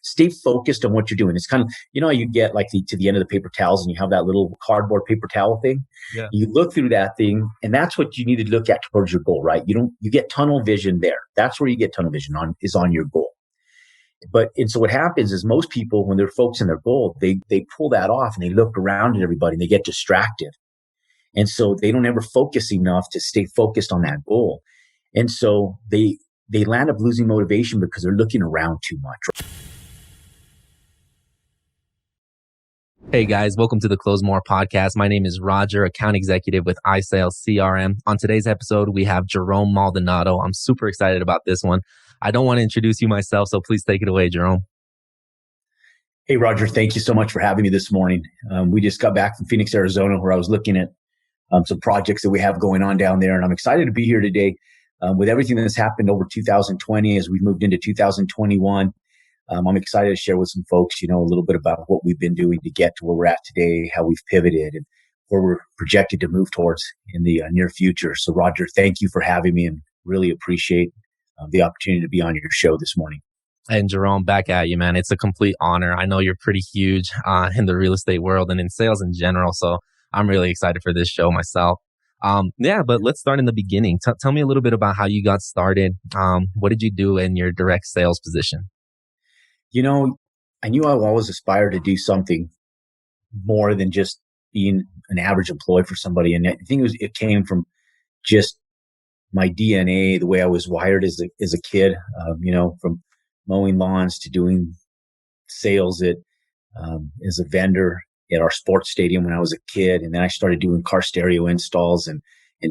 stay focused on what you're doing. It's kind of, how you get like to the end of the paper towels and you have that little cardboard paper towel thing. Yeah. You look through that thing, and that's what you need to look at towards your goal, right? You get tunnel vision there. That's where you get tunnel vision on your goal. And so what happens is most people, when they're focused on their goal, they pull that off and they look around at everybody and they get distracted. And so they don't ever focus enough to stay focused on that goal. And so they land up losing motivation because they're looking around too much. Hey guys, welcome to the Close More podcast. My name is Roger, account executive with iSales CRM. On today's episode, we have Jerome Maldonado. I'm super excited about this one. I don't want to introduce you myself, so please take it away, Jerome. Hey, Roger, thank you so much for having me this morning. We just got back from Phoenix, Arizona, where I was looking at some projects that we have going on down there. And I'm excited to be here today with everything that's happened over 2020 as we've moved into 2021. I'm excited to share with some folks, a little bit about what we've been doing to get to where we're at today, how we've pivoted, and where we're projected to move towards in the near future. So, Roger, thank you for having me and really appreciate the opportunity to be on your show this morning. And Jerome, back at you, man. It's a complete honor. I know you're pretty huge in the real estate world and in sales in general. So I'm really excited for this show myself. But let's start in the beginning. Tell me a little bit about how you got started. What did you do in your direct sales position? I knew I always aspired to do something more than just being an average employee for somebody. And I think it came from just my DNA, the way I was wired as a kid, from mowing lawns to doing sales as a vendor at our sports stadium when I was a kid. And then I started doing car stereo installs and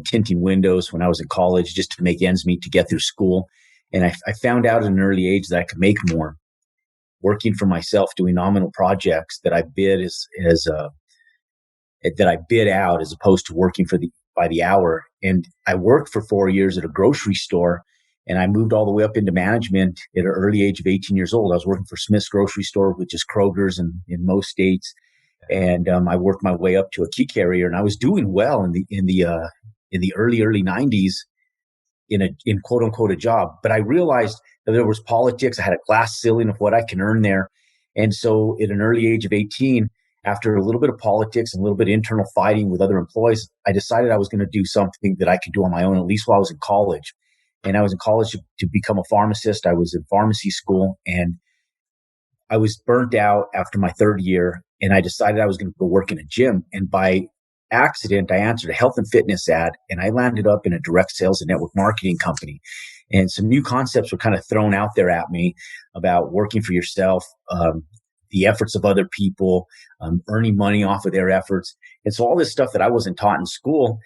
tinting windows when I was in college just to make ends meet to get through school. And I found out at an early age that I could make more working for myself, doing nominal projects that I bid that I bid out as opposed to working by the hour. And I worked for 4 years at a grocery store, and I moved all the way up into management at an early age of 18 years old. I was working for Smith's grocery store, which is Kroger's in most states. And I worked my way up to a key carrier, and I was doing well in the early 90s in quote unquote a job. But I realized that there was politics. I had a glass ceiling of what I can earn there. And so at an early age of 18, after a little bit of politics and a little bit of internal fighting with other employees, I decided I was going to do something that I could do on my own, at least while I was in college. And I was in college to become a pharmacist. I was in pharmacy school, and I was burnt out after my third year, and I decided I was going to go work in a gym. And by accident, I answered a health and fitness ad, and I landed up in a direct sales and network marketing company. And some new concepts were kind of thrown out there at me about working for yourself, the efforts of other people, earning money off of their efforts. And so all this stuff that I wasn't taught in school.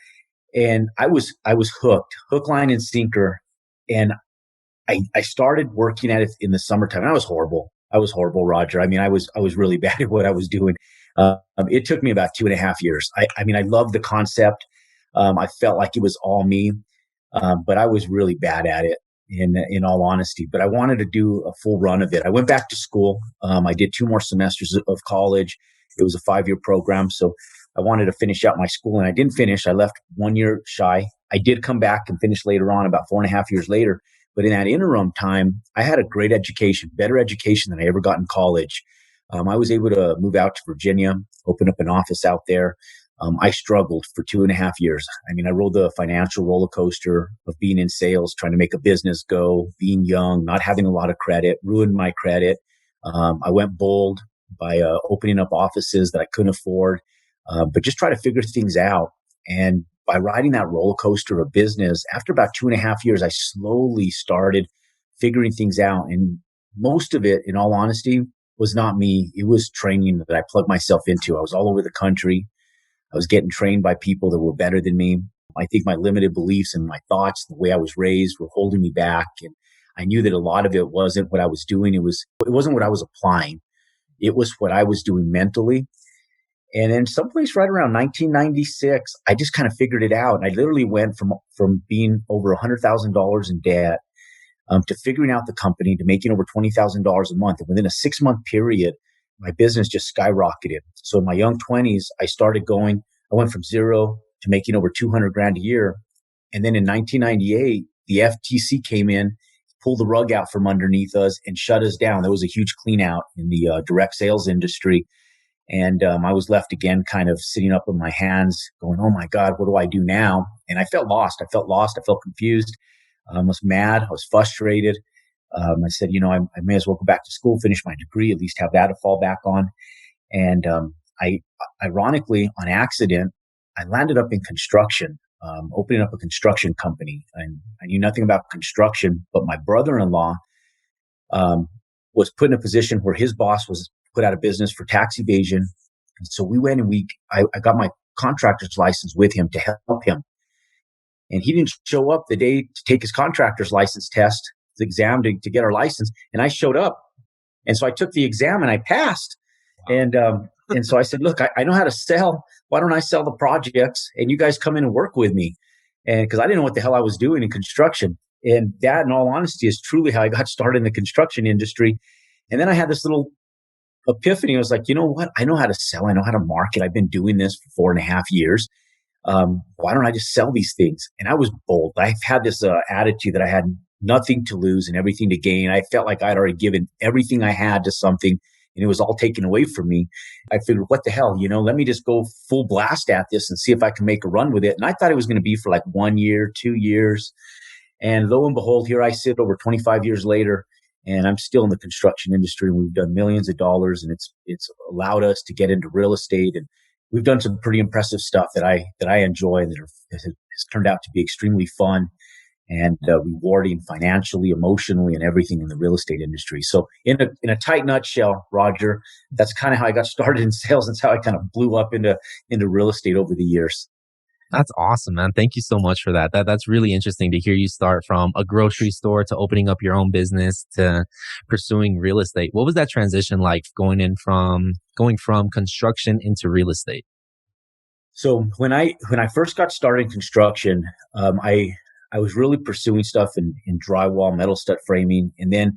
And I was hooked, hook, line, and sinker. And I started working at it in the summertime. I was horrible, Roger. I mean, I was really bad at what I was doing. It took me about 2.5 years. I loved the concept. I felt like it was all me. But I was really bad at it in all honesty, but I wanted to do a full run of it. I went back to school. I did 2 more semesters of college. It was a 5-year program. So I wanted to finish out my school, and I didn't finish. I left 1 year shy. I did come back and finish later on, about 4.5 years later. But in that interim time, I had a great education, better education than I ever got in college. I was able to move out to Virginia, open up an office out there. I struggled for 2.5 years. I rode the financial roller coaster of being in sales, trying to make a business go, being young, not having a lot of credit, ruined my credit. I went bold by opening up offices that I couldn't afford, but just try to figure things out. And by riding that roller coaster of business, after about 2.5 years, I slowly started figuring things out. And most of it, in all honesty, was not me. It was training that I plugged myself into. I was all over the country. I was getting trained by people that were better than me. I think my limited beliefs and my thoughts, the way I was raised, were holding me back. And I knew that a lot of it wasn't what I was doing. It wasn't what I was applying. It was what I was doing mentally. And then someplace right around 1996, I just kind of figured it out. And I literally went from being over $100,000 in debt to figuring out the company, to making over $20,000 a month. And within a 6-month period, my business just skyrocketed. So in my young 20s, I went from zero to making over $200,000 a year. And then in 1998, the FTC came in pull the rug out from underneath us and shut us down. There was a huge clean out in the direct sales industry. And I was left again kind of sitting up with my hands going, oh my God, what do I do now? And I felt lost. I felt confused. I was mad. I was frustrated. I said, I may as well go back to school, finish my degree, at least have that to fall back on. And I, ironically, on accident, I landed up in construction, opening up a construction company. And I knew nothing about construction, but my brother-in-law was put in a position where his boss was put out of business for tax evasion. And so we went and I got my contractor's license with him to help him. And he didn't show up the day to take his contractor's license test, the exam to get our license. And I showed up. And so I took the exam and I passed. And so I said, look, I know how to sell. Why don't I sell the projects and you guys come in and work with me? And because I didn't know what the hell I was doing in construction. And that, in all honesty, is truly how I got started in the construction industry. And then I had this little epiphany. I was like, you know what? I know how to sell. I know how to market. I've been doing this for 4.5 years. Why don't I just sell these things? And I was bold. I've had this attitude that I had nothing to lose and everything to gain. I felt like I'd already given everything I had to something and it was all taken away from me. I figured, what the hell, let me just go full blast at this and see if I can make a run with it. And I thought it was going to be for like 1 year, 2 years. And lo and behold, here I sit over 25 years later, and I'm still in the construction industry. We've done millions of dollars, and it's allowed us to get into real estate, and we've done some pretty impressive stuff that I enjoy, and that has turned out to be extremely fun and rewarding financially, emotionally, and everything in the real estate industry. So in a tight nutshell, Roger, that's kind of how I got started in sales. That's how I kind of blew up into real estate over the years. That's awesome, man. Thank you so much for that. That's really interesting to hear you start from a grocery store to opening up your own business to pursuing real estate. What was that transition like going from construction into real estate? So when I first got started in construction, I was really pursuing stuff in drywall, metal stud framing, and then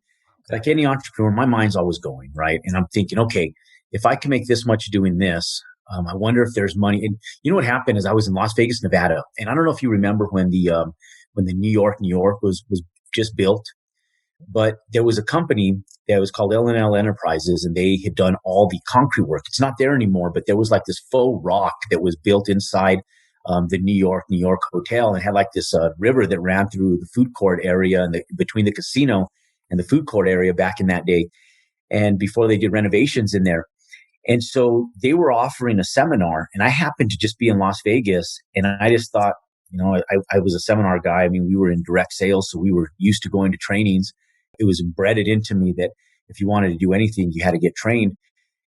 like any entrepreneur, my mind's always going, right? And I'm thinking, okay, if I can make this much doing this, I wonder if there's money. And you know what happened is I was in Las Vegas, Nevada, and I don't know if you remember when the New York was just built, but there was a company that was called L&L Enterprises, and they had done all the concrete work. It's not there anymore, but there was like this faux rock that was built inside the New York hotel, and had like this river that ran through the food court area and between the casino and the food court area back in that day, and before they did renovations in there. And so they were offering a seminar, and I happened to just be in Las Vegas, and I just thought, I was a seminar guy. I mean, we were in direct sales, so we were used to going to trainings. It was embedded into me that if you wanted to do anything, you had to get trained.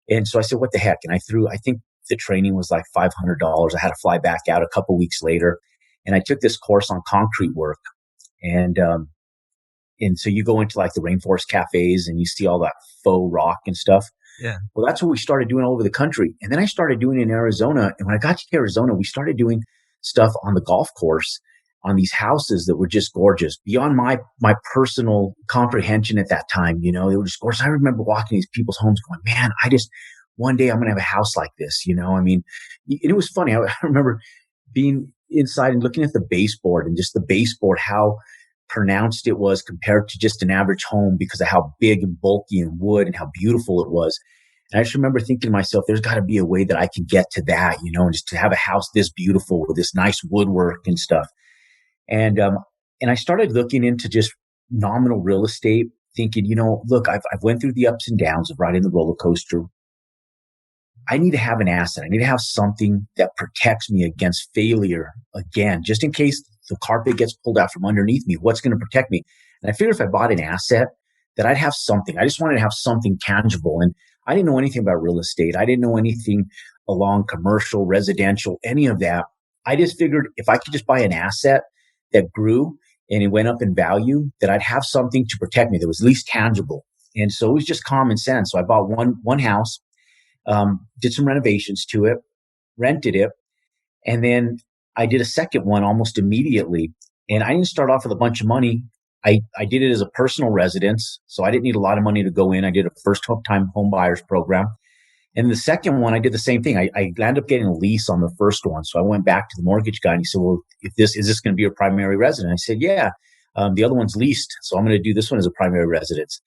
And so I said, what the heck? And I think the training was like $500. I had to fly back out a couple weeks later, and I took this course on concrete work. And so you go into like the rainforest cafes and you see all that faux rock and stuff. Yeah. Well, that's what we started doing all over the country. And then I started doing it in Arizona. And when I got to Arizona, we started doing stuff on the golf course on these houses that were just gorgeous beyond my personal comprehension at that time. They were just gorgeous. I remember walking these people's homes going, man, one day I'm going to have a house like this. I mean, and it was funny. I remember being inside and looking at the baseboard, and just the baseboard, how pronounced it was compared to just an average home because of how big and bulky and wood and how beautiful it was. And I just remember thinking to myself, there's got to be a way that I can get to that, and just to have a house this beautiful with this nice woodwork and stuff. And I started looking into just nominal real estate, thinking, look, I've went through the ups and downs of riding the roller coaster. I need to have an asset. I need to have something that protects me against failure again, just in case the carpet gets pulled out from underneath me. What's going to protect me? And I figured if I bought an asset, that I'd have something. I just wanted to have something tangible. And I didn't know anything about real estate. I didn't know anything along commercial, residential, any of that. I just figured if I could just buy an asset that grew and it went up in value, that I'd have something to protect me that was at least tangible. And so it was just common sense. So I bought one house, did some renovations to it, rented it, and then I did a second one almost immediately. And I didn't start off with a bunch of money. I did it as a personal residence, so I didn't need a lot of money to go in. I did a first-time home buyers program. And the second one, I did the same thing. I ended up getting a lease on the first one. So I went back to the mortgage guy and he said, well, is this going to be your primary residence? I said, yeah. The other one's leased. So I'm going to do this one as a primary residence.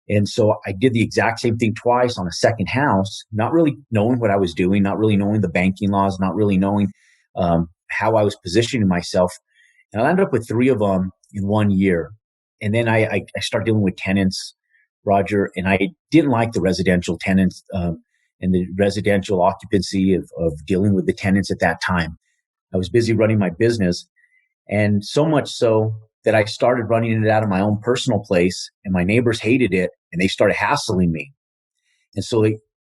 And so I did the exact same thing twice on a second house, not really knowing what I was doing, not really knowing the banking laws, not really knowing how I was positioning myself. And I ended up with 3 of them in 1 year. And then I started dealing with tenants, Roger, and I didn't like the residential tenants and the residential occupancy of dealing with the tenants at that time. I was busy running my business, and so much so that I started running it out of my own personal place, and my neighbors hated it, and they started hassling me. And so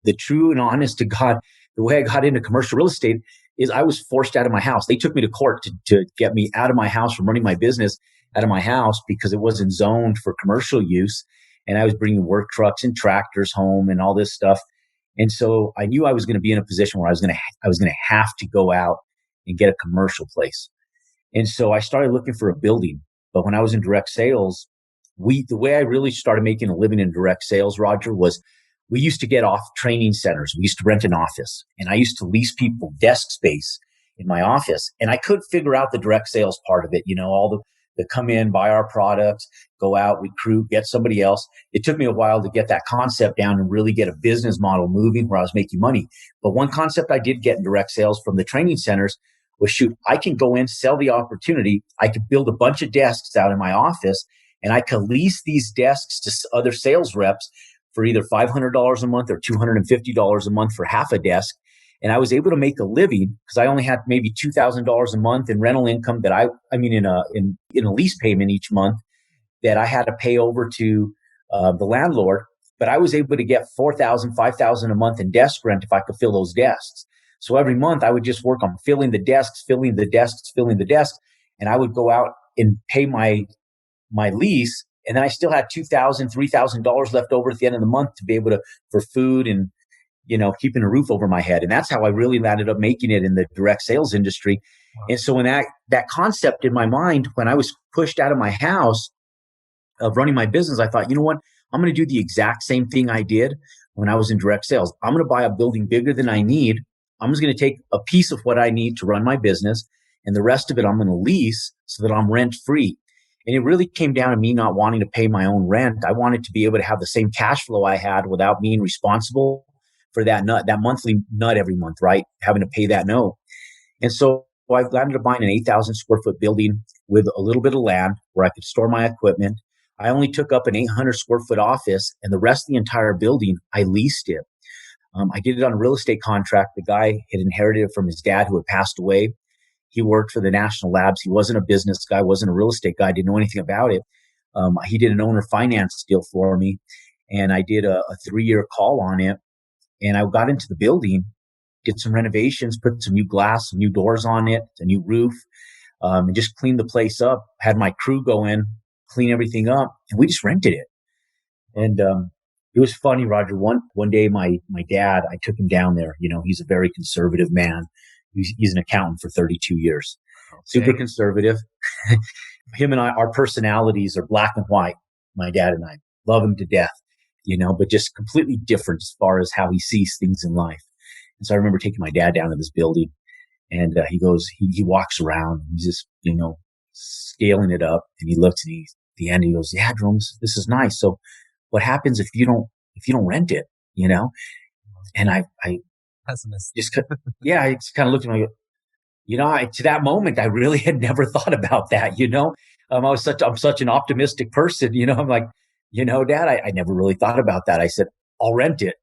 the true and honest to God, the way I got into commercial real estate is I was forced out of my house. They took me to court to get me out of my house from running my business out of my house because it wasn't zoned for commercial use. And I was bringing work trucks and tractors home and all this stuff. And so I knew I was going to be in a position where I was going to have to go out and get a commercial place. And so I started looking for a building. But when I was in direct sales, the way I really started making a living in direct sales, Roger, was we used to get off training centers. We used to rent an office, and I used to lease people desk space in my office. And I could figure out the direct sales part of it, all the come in, buy our products, go out, recruit, get somebody else. It took me a while to get that concept down and really get a business model moving where I was making money. But one concept I did get in direct sales from the training centers was, shoot, I can go in, sell the opportunity. I could build a bunch of desks out in my office, and I could lease these desks to other sales reps for either $500 a month or $250 a month for half a desk. And I was able to make a living because I only had maybe $2,000 a month in rental income that in a lease payment each month that I had to pay over to the landlord. But I was able to get $4,000, $5,000 a month in desk rent if I could fill those desks. So every month I would just work on filling the desks. And I would go out and pay my lease. And then I still had $2,000, $3,000 left over at the end of the month to be able to, for food and, keeping a roof over my head. And that's how I really ended up making it in the direct sales industry. Wow. And so when that concept in my mind, when I was pushed out of my house of running my business, I thought, you know what? I'm going to do the exact same thing I did when I was in direct sales. I'm going to buy a building bigger than I need. I'm just going to take a piece of what I need to run my business, and the rest of it I'm going to lease so that I'm rent free. And it really came down to me not wanting to pay my own rent. I wanted to be able to have the same cash flow I had without being responsible for that monthly nut every month, right? Having to pay that note. And so I landed up buying an 8,000 square foot building with a little bit of land where I could store my equipment. I only took up an 800 square foot office, and the rest of the entire building, I leased it. I did it on a real estate contract. The guy had inherited it from his dad who had passed away. He worked for the national labs. He wasn't a business guy, wasn't a real estate guy, didn't know anything about it. He did an owner finance deal for me, and I did a 3-year call on it. And I got into the building, did some renovations, put some new glass, some new doors on it, a new roof, and just cleaned the place up. Had my crew go in, clean everything up, and we just rented it. And it was funny, Roger. One day, my dad, I took him down there. He's a very conservative man. He's an accountant for 32 years. Okay. Super conservative. Him and I, our personalities are black and white. My dad and I love him to death, but just completely different as far as how he sees things in life. And so I remember taking my dad down to this building, and he walks around. He's just, scaling it up, and he looks, and at the end, he goes, "Yeah, Jerome, this is nice. So what happens if you don't rent it?" And I pessimist. I just kind of looked at him. I go, to that moment, I really had never thought about that. I'm such an optimistic person. I'm like, Dad, I never really thought about that. I said, I'll rent it.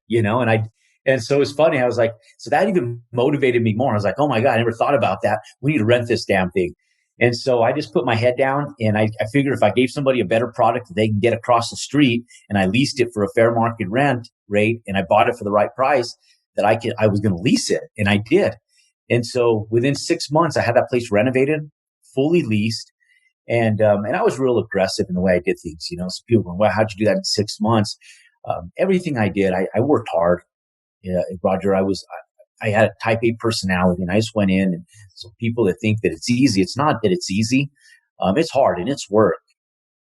And so it's funny. I was like, so that even motivated me more. I was like, oh my God, I never thought about that. We need to rent this damn thing. And so I just put my head down, and I figured if I gave somebody a better product that they can get across the street, and I leased it for a fair market rent rate, and I bought it for the right price, that I was going to lease it. And I did. And so within 6 months, I had that place renovated, fully leased. And I was real aggressive in the way I did things. So people going, well, how'd you do that in 6 months? Everything I did, I worked hard. Roger, I had a type A personality, and I just went in. And so people that think that it's easy, it's not that it's easy. It's hard and it's work.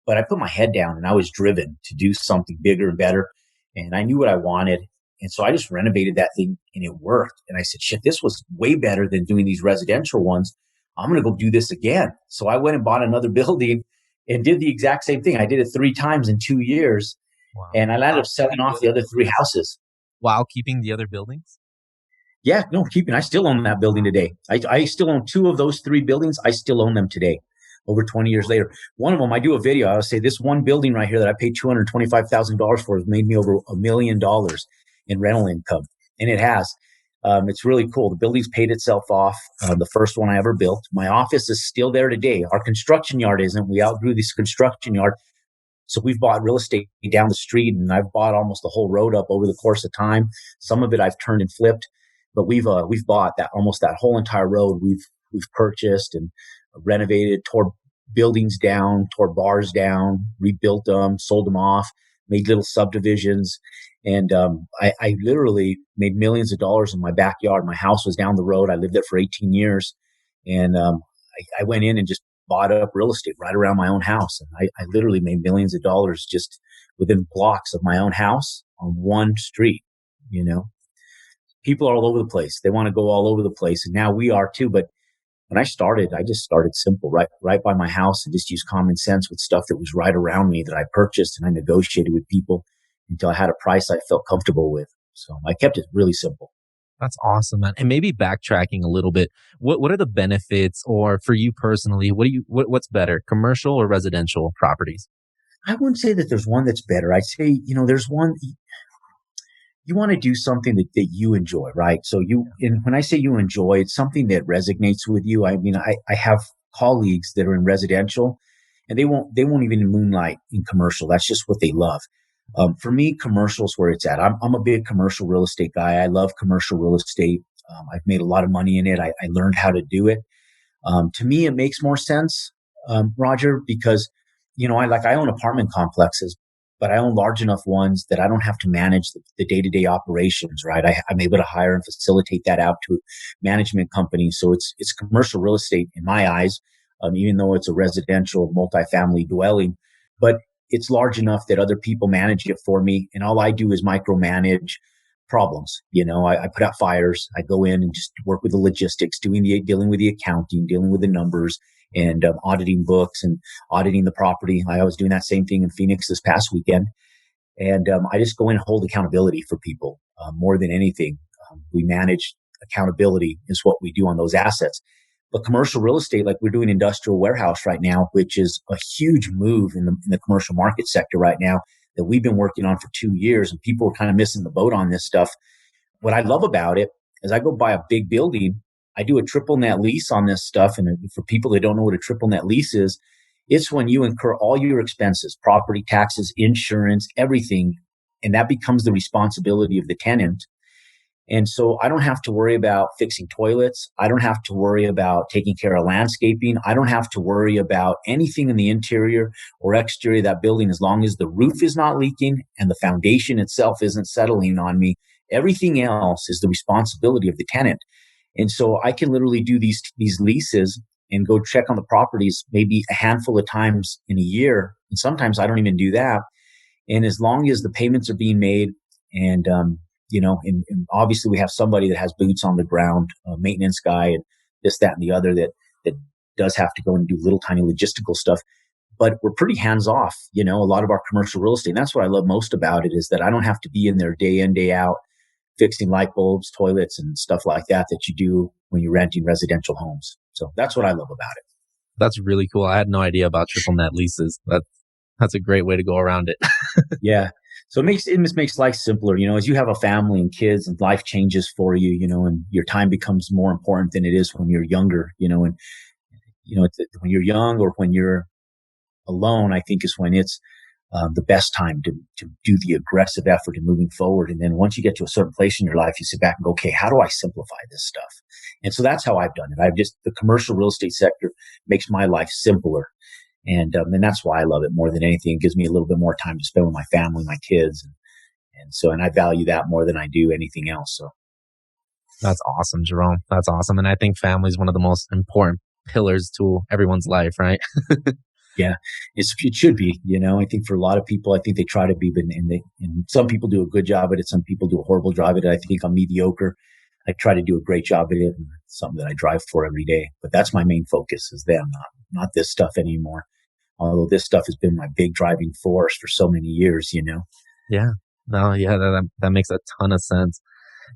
But I put my head down, and I was driven to do something bigger and better. And I knew what I wanted. And so I just renovated that thing, and it worked. And I said, shit, this was way better than doing these residential ones. I'm going to go do this again. So I went and bought another building, and did the exact same thing. I did it 3 times in 2 years, Wow. and I ended up selling off the other three houses. While keeping the other buildings? Yeah, no, keeping. I still own that building today. I still own two of those three buildings. I still own them today, over 20 years later. One of them, I do a video. I'll say this one building right here that I paid $225,000 for has made me over $1 million in rental income, and it has. It's really cool. The building's paid itself off. The first one I ever built. My office is still there today. Our construction yard isn't. We outgrew this construction yard. So we've bought real estate down the street, and I've bought almost the whole road up over the course of time. Some of it I've turned and flipped, but we've bought that almost that whole entire road. We've purchased and renovated, tore buildings down, tore bars down, rebuilt them, sold them off, made little subdivisions, and I literally made millions of dollars in my backyard. My house was down the road. I lived there for 18 years, and I went in and just bought up real estate right around my own house. And I literally made millions of dollars just within blocks of my own house on one street. You know, people are all over the place. They want to go all over the place. And now we are too. But when I started, I just started simple, right by my house, and just used common sense with stuff that was right around me that I purchased, and I negotiated with people until I had a price I felt comfortable with. So I kept it really simple. That's awesome, man. And maybe backtracking a little bit, what are the benefits, or for you personally, what's better, commercial or residential properties? I wouldn't say that there's one that's better. I'd say, there's one. You want to do something that you enjoy, right? So and when I say you enjoy, it's something that resonates with you. I mean, I have colleagues that are in residential, and they won't even moonlight in commercial. That's just what they love. For me, commercial's where it's at. I'm a big commercial real estate guy. I love commercial real estate. I've made a lot of money in it. I learned how to do it. To me, it makes more sense, Roger, because I own apartment complexes, but I own large enough ones that I don't have to manage the day-to-day operations. Right, I'm able to hire and facilitate that out to management companies. So it's commercial real estate in my eyes, even though it's a residential multifamily dwelling, but it's large enough that other people manage it for me, and all I do is micromanage problems. I put out fires. I go in and just work with the logistics, dealing with the accounting, dealing with the numbers, and auditing books and auditing the property. I was doing that same thing in Phoenix this past weekend. And I just go in and hold accountability for people more than anything. We manage accountability is what we do on those assets. But commercial real estate, like we're doing industrial warehouse right now, which is a huge move in the commercial market sector right now that we've been working on for 2 years, and people are kind of missing the boat on this stuff. What I love about it is I go buy a big building. I do a triple net lease on this stuff. And for people that don't know what a triple net lease is, it's when you incur all your expenses, property taxes, insurance, everything, and that becomes the responsibility of the tenant. And so I don't have to worry about fixing toilets. I don't have to worry about taking care of landscaping. I don't have to worry about anything in the interior or exterior of that building, as long as the roof is not leaking and the foundation itself isn't settling on me. Everything else is the responsibility of the tenant. And so I can literally do these leases and go check on the properties maybe a handful of times in a year. And sometimes I don't even do that. And as long as the payments are being made, and and obviously we have somebody that has boots on the ground, a maintenance guy, and this, that, and the other that does have to go and do little tiny logistical stuff. But we're pretty hands off, a lot of our commercial real estate. And that's what I love most about it, is that I don't have to be in there day in, day out, fixing light bulbs, toilets, and stuff like that you do when you're renting residential homes. So that's what I love about it. That's really cool. I had no idea about triple net leases. That's a great way to go around it. Yeah. So it just makes life simpler, as you have a family and kids, and life changes for you, and your time becomes more important than it is when you're younger, and when you're young or when you're alone, I think is when it's the best time to do the aggressive effort in moving forward. And then once you get to a certain place in your life, you sit back and go, okay, how do I simplify this stuff? And so that's how I've done it. The commercial real estate sector makes my life simpler. And that's why I love it more than anything. It gives me a little bit more time to spend with my family, my kids. And I value that more than I do anything else. So that's awesome, Jerome. That's awesome. And I think family is one of the most important pillars to everyone's life, right? Yeah, it should be. I think for a lot of people, I think they try to be, and some people do a good job at it. Some people do a horrible job at it. I think I'm mediocre. I try to do a great job at it, and it's something that I drive for every day. But that's my main focus, is them, not this stuff anymore. Although this stuff has been my big driving force for so many years, you know? Yeah. No, yeah, that makes a ton of sense.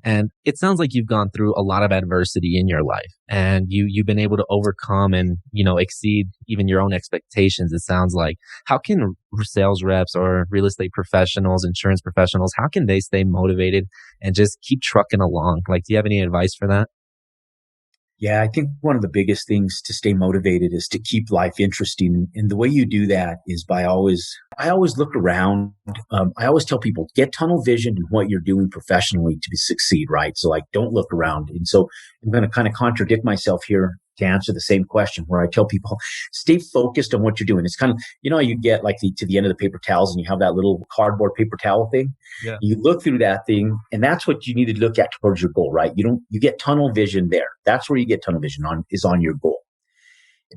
And it sounds like you've gone through a lot of adversity in your life and you've been able to overcome and, exceed even your own expectations. It sounds like how can sales reps or real estate professionals, insurance professionals, how can they stay motivated and just keep trucking along? Like, do you have any advice for that? Yeah, I think one of the biggest things to stay motivated is to keep life interesting. And the way you do that is I always look around. I always tell people, get tunnel vision in what you're doing professionally to succeed, right? So like, don't look around. And so I'm going to kind of contradict myself here to answer the same question where I tell people, stay focused on what you're doing. It's kind of, you get like to the end of the paper towels and you have that little cardboard paper towel thing. Yeah. You look through that thing, and that's what you need to look at towards your goal, right? You get tunnel vision there. That's where you get tunnel vision on your goal.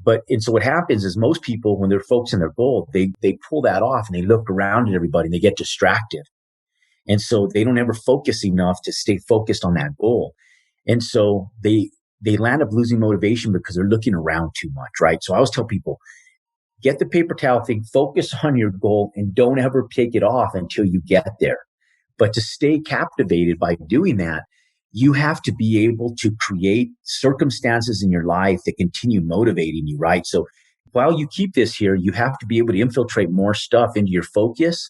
And so what happens is most people, when they're focused on their goal, they pull that off and they look around at everybody and they get distracted. And so they don't ever focus enough to stay focused on that goal. And so they land up losing motivation because they're looking around too much, right? So I always tell people, get the paper towel thing, focus on your goal, and don't ever take it off until you get there. But to stay captivated by doing that, you have to be able to create circumstances in your life that continue motivating you, right? So while you keep this here, you have to be able to infiltrate more stuff into your focus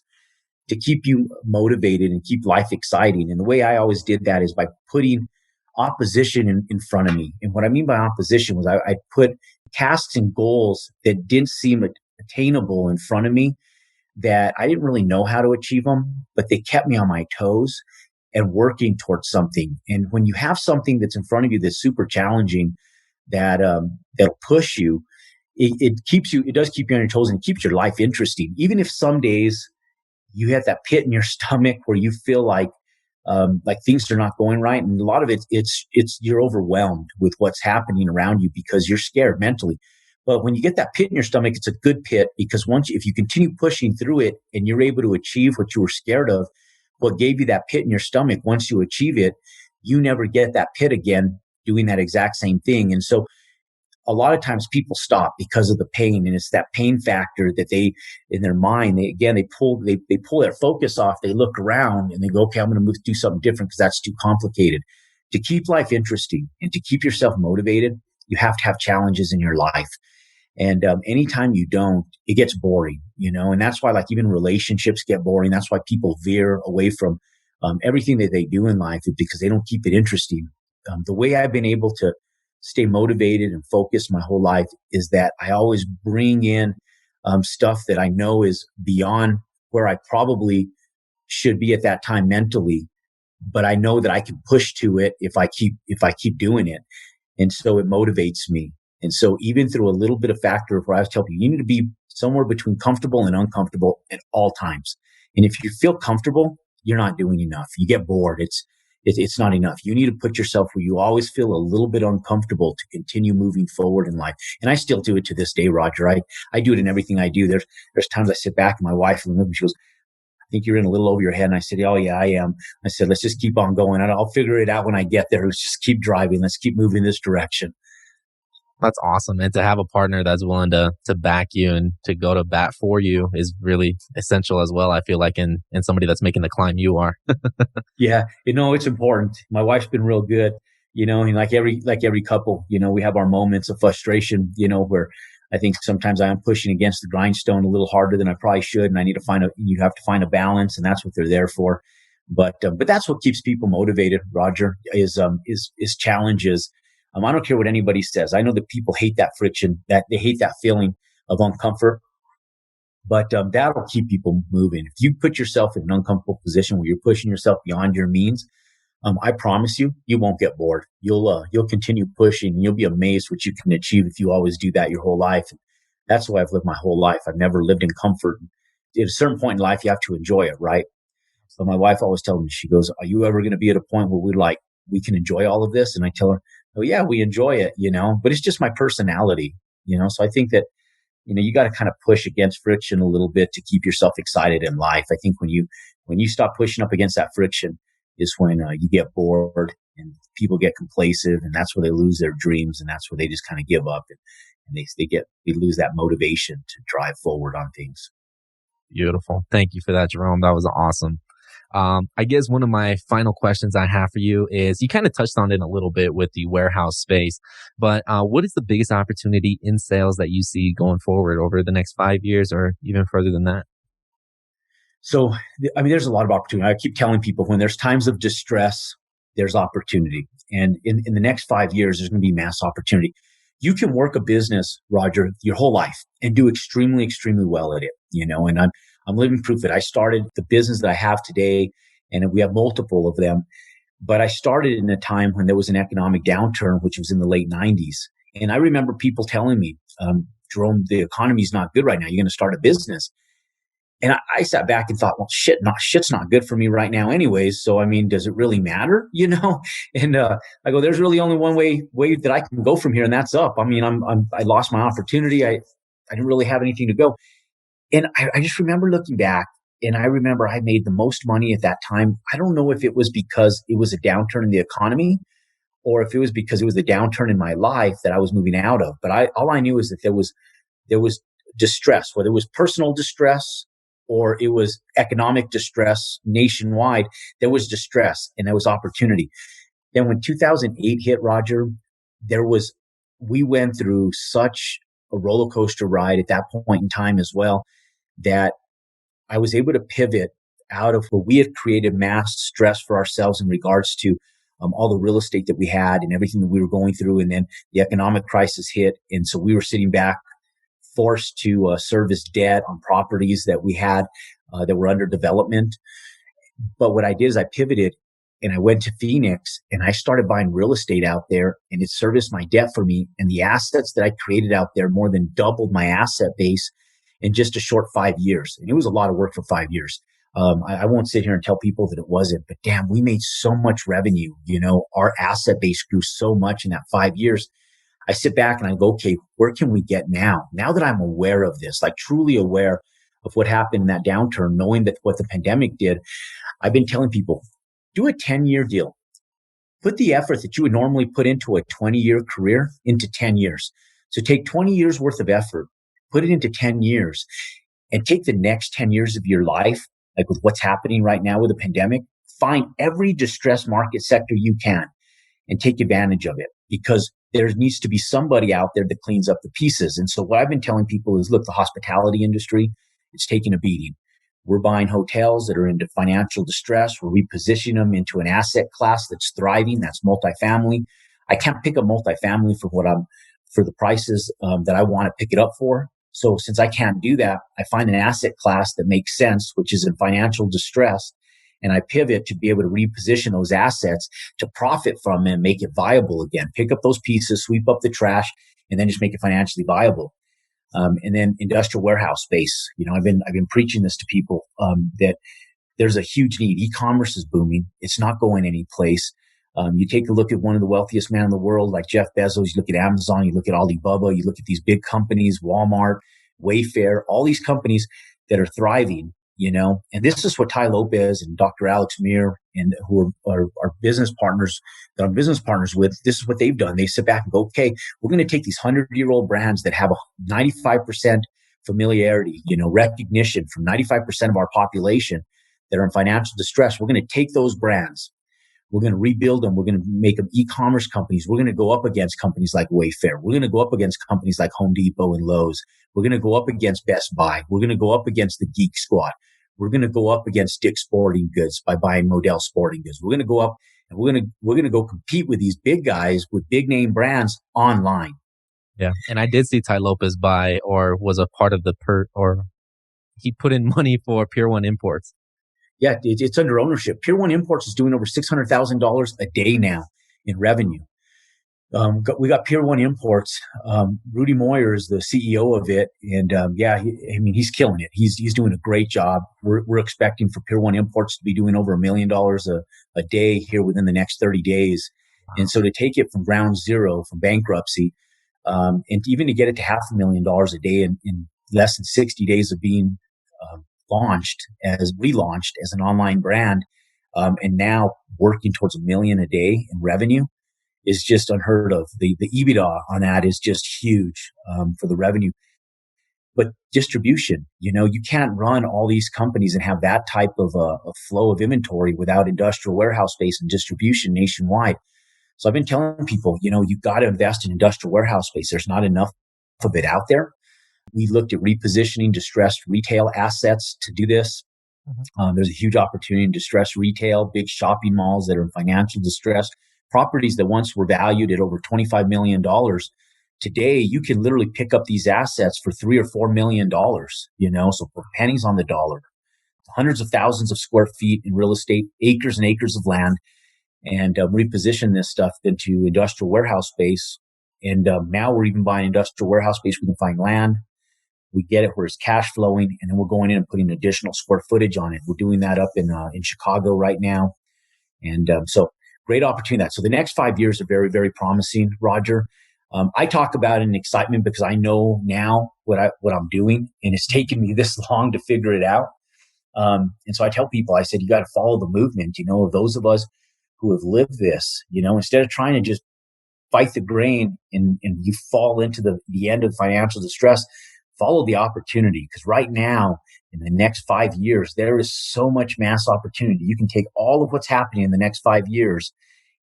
to keep you motivated and keep life exciting. And the way I always did that is by putting opposition in front of me. And what I mean by opposition was I put tasks and goals that didn't seem attainable in front of me, that I didn't really know how to achieve them, but they kept me on my toes and working towards something. And when you have something that's in front of you that's super challenging, that'll push you, it does keep you on your toes and it keeps your life interesting. Even if some days you have that pit in your stomach where you feel like things are not going right, and a lot of it's you're overwhelmed with what's happening around you because you're scared mentally. But when you get that pit in your stomach, it's a good pit, because if you continue pushing through it and you're able to achieve what you were scared of, what gave you that pit in your stomach, once you achieve it, you never get that pit again doing that exact same thing. And so a lot of times people stop because of the pain, and it's that pain factor that in their mind, they pull their focus off. They look around and they go, okay, I'm going to do something different because that's too complicated. To keep life interesting and to keep yourself motivated, you have to have challenges in your life. And anytime you don't, it gets boring, and that's why like even relationships get boring. That's why people veer away from everything that they do in life, is because they don't keep it interesting. The way I've been able to stay motivated and focused my whole life is that I always bring in stuff that I know is beyond where I probably should be at that time mentally, but I know that I can push to it if I keep doing it. And so it motivates me. And so even through a little bit of factor of where I was telling you, you need to be somewhere between comfortable and uncomfortable at all times. And if you feel comfortable, you're not doing enough. You get bored. It's not enough. You need to put yourself where you always feel a little bit uncomfortable to continue moving forward in life. And I still do it to this day, Roger. I do it in everything I do. There's times I sit back and my wife, and she goes, I think you're in a little over your head. And I said, oh yeah, I am. I said, let's just keep on going. I'll figure it out when I get there. Let's just keep driving. Let's keep moving this direction. That's awesome. And to have a partner that's willing to back you and to go to bat for you is really essential as well. I feel like in somebody that's making the climb you are. Yeah, it's important. My wife's been real good, and like every couple, we have our moments of frustration, where I think sometimes I am pushing against the grindstone a little harder than I probably should, and you have to find a balance, and that's what they're there for. But that's what keeps people motivated, Roger, is challenges. I don't care what anybody says. I know that people hate that friction, that they hate that feeling of uncomfort, but that'll keep people moving. If you put yourself in an uncomfortable position where you're pushing yourself beyond your means, I promise you won't get bored. You'll continue pushing, and you'll be amazed what you can achieve if you always do that your whole life. That's the way I've lived my whole life. I've never lived in comfort. At a certain point in life, you have to enjoy it, right? So my wife always tells me, she goes, are you ever going to be at a point where we can enjoy all of this? And I tell her, oh yeah, we enjoy it, but it's just my personality, So I think that, you got to kind of push against friction a little bit to keep yourself excited in life. I think when you stop pushing up against that friction, is when you get bored and people get complacent, and that's where they lose their dreams, and that's where they just kind of give up, and they lose that motivation to drive forward on things. Beautiful. Thank you for that, Jerome. That was awesome. I guess one of my final questions I have for you is you kind of touched on it a little bit with the warehouse space, but what is the biggest opportunity in sales that you see going forward over the next 5 years or even further than that? So, I mean, there's a lot of opportunity. I keep telling people when there's times of distress, there's opportunity. And in the next 5 years, there's going to be mass opportunity. You can work a business, Roger, your whole life and do extremely, extremely well at it, and I'm living proof that I started the business that I have today, and we have multiple of them. But I started in a time when there was an economic downturn, which was in the late 90s. And I remember people telling me, Jerome, the economy's not good right now. You're going to start a business. And I sat back and thought, well, shit's not good for me right now anyways. So, I mean, does it really matter? And, I go, there's really only one way that I can go from here, and that's up. I mean, I lost my opportunity. I didn't really have anything to go. And I just remember looking back, and I remember I made the most money at that time. I don't know if it was because it was a downturn in the economy or if it was because it was a downturn in my life that I was moving out of. But all I knew is that there was distress, whether it was personal distress or it was economic distress nationwide. There was distress and there was opportunity. Then when 2008 hit, Roger, we went through such a roller coaster ride at that point in time as well, that I was able to pivot out of what we had created mass stress for ourselves in regards to all the real estate that we had and everything that we were going through. And then the economic crisis hit. And so we were sitting back, forced to service debt on properties that we had that were under development. But what I did is I pivoted and I went to Phoenix and I started buying real estate out there, and it serviced my debt for me. And the assets that I created out there more than doubled my asset base in just a short 5 years. And it was a lot of work for 5 years. I won't sit here and tell people that it wasn't, but damn, we made so much revenue. Our asset base grew so much in that 5 years. I sit back and I go, okay, where can we get now? Now that I'm aware of this, like truly aware of what happened in that downturn, knowing that what the pandemic did, I've been telling people, do a 10-year deal. Put the effort that you would normally put into a 20-year career into 10 years. So take 20 years worth of effort, put it into 10 years, and take the next 10 years of your life, like with what's happening right now with the pandemic, find every distressed market sector you can and take advantage of it, because there needs to be somebody out there that cleans up the pieces. And so what I've been telling people is, look, the hospitality industry, it's taking a beating. We're buying hotels that are into financial distress. We're repositioning them into an asset class that's thriving. That's multifamily. I can't pick up multifamily for the prices that I want to pick it up for. So since I can't do that, I find an asset class that makes sense, which is in financial distress. And I pivot to be able to reposition those assets to profit from them and make it viable again. Pick up those pieces, sweep up the trash, and then just make it financially viable. And then industrial warehouse space. I've been preaching this to people that there's a huge need. E-commerce is booming. It's not going any place. You take a look at one of the wealthiest men in the world, like Jeff Bezos. You look at Amazon. You look at Alibaba. You look at these big companies, Walmart, Wayfair, all these companies that are thriving. And this is what Ty Lopez and Dr. Alex Meir and who are business partners that I'm business partners with. This is what they've done. They sit back and go, okay, we're going to take these 100-year-old brands that have a 95% familiarity, recognition from 95% of our population that are in financial distress. We're going to take those brands. We're going to rebuild them. We're going to make them e-commerce companies. We're going to go up against companies like Wayfair. We're going to go up against companies like Home Depot and Lowe's. We're going to go up against Best Buy. We're going to go up against the Geek Squad. We're going to go up against Dick's Sporting Goods by buying Model Sporting Goods. We're going to go up and we're going to go compete with these big guys with big name brands online. Yeah. And I did see Ty Lopez buy or was a part of or he put in money for Pier 1 Imports. Yeah, it's under ownership. Pier 1 Imports is doing over $600,000 a day now in revenue. We got Pier 1 Imports. Rudy Moyer is the CEO of it. And, he's killing it. He's doing a great job. We're expecting for Pier 1 Imports to be doing over $1 million a day here within the next 30 days. Wow. And so to take it from ground zero, from bankruptcy, and even to get it to $500,000 a day in less than 60 days of being, relaunched as an online brand. And now working towards 1 million a day in revenue is just unheard of. The EBITDA on that is just huge for the revenue. But distribution, you can't run all these companies and have that type of a flow of inventory without industrial warehouse space and distribution nationwide. So I've been telling people, you've got to invest in industrial warehouse space. There's not enough of it out there. We looked at repositioning distressed retail assets to do this. There's a huge opportunity in distressed retail, big shopping malls that are in financial distress, properties that once were valued at over $25 million. Today, you can literally pick up these assets for $3 or $4 million, so for pennies on the dollar. Hundreds of thousands of square feet in real estate, acres and acres of land, and reposition this stuff into industrial warehouse space. And now we're even buying industrial warehouse space. We can find land. We get it where it's cash flowing, and then we're going in and putting additional square footage on it. We're doing that up in Chicago right now. And so great opportunity. So the next 5 years are very, very promising, Roger. I talk about it in excitement because I know now what I'm doing, and it's taken me this long to figure it out. And so I tell people, I said, you got to follow the movement. Those of us who have lived this, instead of trying to just fight the grain and you fall into the end of financial distress, follow the opportunity. Because right now, in the next 5 years, there is so much mass opportunity. You can take all of what's happening in the next 5 years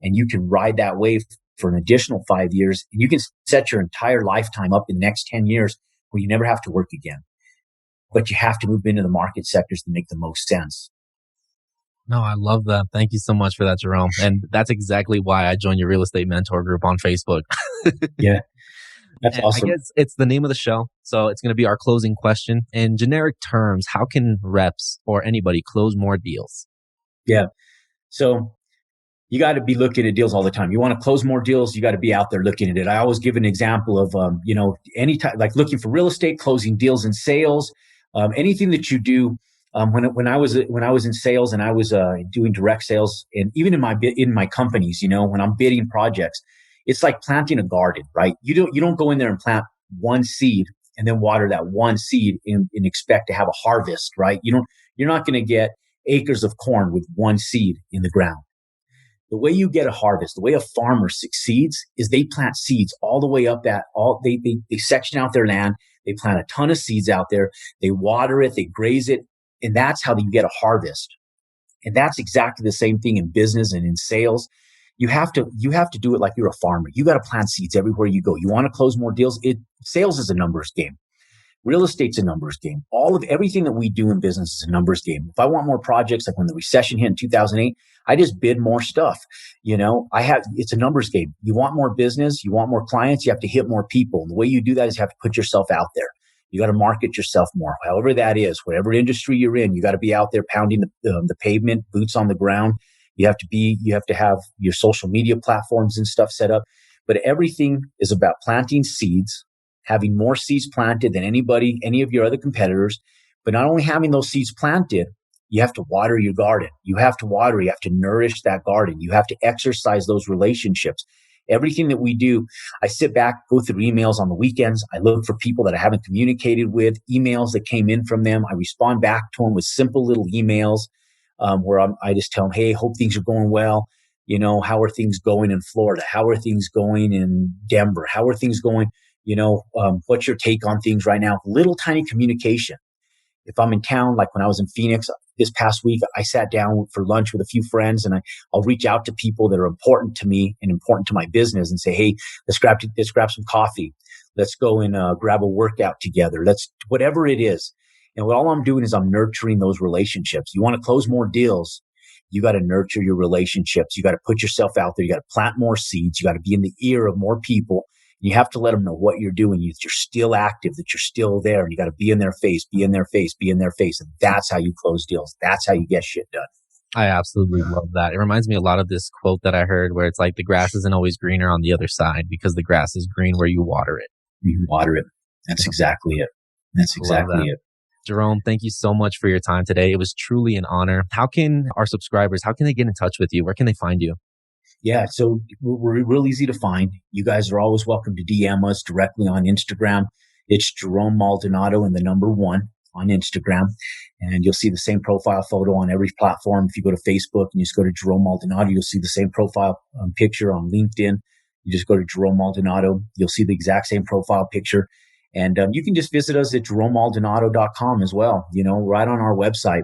and you can ride that wave for an additional 5 years. And you can set your entire lifetime up in the next 10 years where you never have to work again. But you have to move into the market sectors that make the most sense. No, I love that. Thank you so much for that, Jerome. And that's exactly why I joined your real estate mentor group on Facebook. Yeah, that's awesome. I guess it's the name of the show. So it's going to be our closing question. In generic terms, how can reps or anybody close more deals? Yeah. So you got to be looking at deals all the time. You want to close more deals, you got to be out there looking at it. I always give an example of, any time, like looking for real estate, closing deals in sales, anything that you do. When I was in sales and I was doing direct sales, and even in my companies, when I'm bidding projects, it's like planting a garden, right? You don't go in there and plant one seed and then water that one seed and expect to have a harvest, right? You're not going to get acres of corn with one seed in the ground. The way you get a harvest, the way a farmer succeeds is they plant seeds all the way up they section out their land. They plant a ton of seeds out there. They water it, they graze it. And that's how you get a harvest. And that's exactly the same thing in business and in sales. You have to do it like you're a farmer. You got to plant seeds everywhere you go. You want to close more deals. Sales is a numbers game. Real estate's a numbers game. Everything that we do in business is a numbers game. If I want more projects, like when the recession hit in 2008, I just bid more stuff. It's a numbers game. You want more business, you want more clients, you have to hit more people. And the way you do that is you have to put yourself out there. You got to market yourself more, however that is, whatever industry you're in. You got to be out there pounding the pavement, boots on the ground. You have to have your social media platforms and stuff set up. But everything is about planting seeds, having more seeds planted than any of your other competitors. But not only having those seeds planted, you have to water your garden. You have to nourish that garden. You have to exercise those relationships. Everything that we do, I sit back, go through emails on the weekends. I look for people that I haven't communicated with, emails that came in from them. I respond back to them with simple little emails where I just tell them, hey, hope things are going well. How are things going in Florida? How are things going in Denver? How are things going? What's your take on things right now? Little tiny communication. If I'm in town, like when I was in Phoenix this past week, I sat down for lunch with a few friends, and I'll reach out to people that are important to me and important to my business and say, hey, let's grab some coffee. Let's go and grab a workout together. Whatever it is. And all I'm doing is I'm nurturing those relationships. You want to close more deals, you got to nurture your relationships. You got to put yourself out there. You got to plant more seeds. You got to be in the ear of more people. You have to let them know what you're doing, that you're still active, that you're still there. And you got to be in their face, be in their face, be in their face. And that's how you close deals. That's how you get shit done. I absolutely love that. It reminds me a lot of this quote that I heard where it's like the grass isn't always greener on the other side because the grass is green where you water it. You water it. That's exactly it. That's exactly it. Jerome, thank you so much for your time today. It was truly an honor. How can our subscribers, how can they get in touch with you? Where can they find you? Yeah, so we're real easy to find. You guys are always welcome to DM us directly on Instagram. It's Jerome Maldonado and the number 1 on Instagram, and you'll see the same profile photo on every platform. If you go to Facebook and you just go to Jerome Maldonado, you'll see the same profile picture on LinkedIn. You just go to Jerome Maldonado, you'll see the exact same profile picture. And you can just visit us at jeromemaldonado.com as well, right on our website.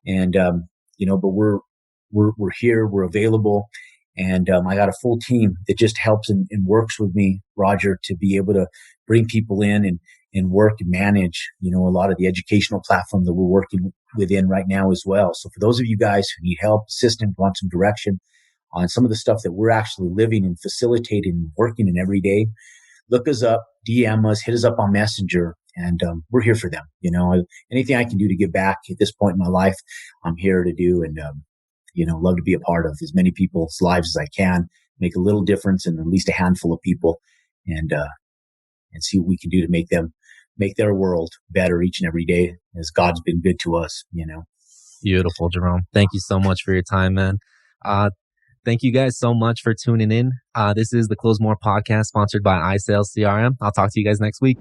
And, but we're here, we're available. And I got a full team that just helps and works with me, Roger, to be able to bring people in and work and manage, a lot of the educational platform that we're working within right now as well. So for those of you guys who need help, assistance, want some direction on some of the stuff that we're actually living and facilitating and working in every day, look us up, DM us, hit us up on Messenger, and we're here for them. Anything I can do to give back at this point in my life, I'm here to do, and love to be a part of as many people's lives as I can, make a little difference in at least a handful of people, and see what we can do to make their world better each and every day, as God's been good to us. Beautiful, Jerome. Thank you so much for your time, man. Thank you guys so much for tuning in. This is the Close More podcast sponsored by iSales CRM. I'll talk to you guys next week.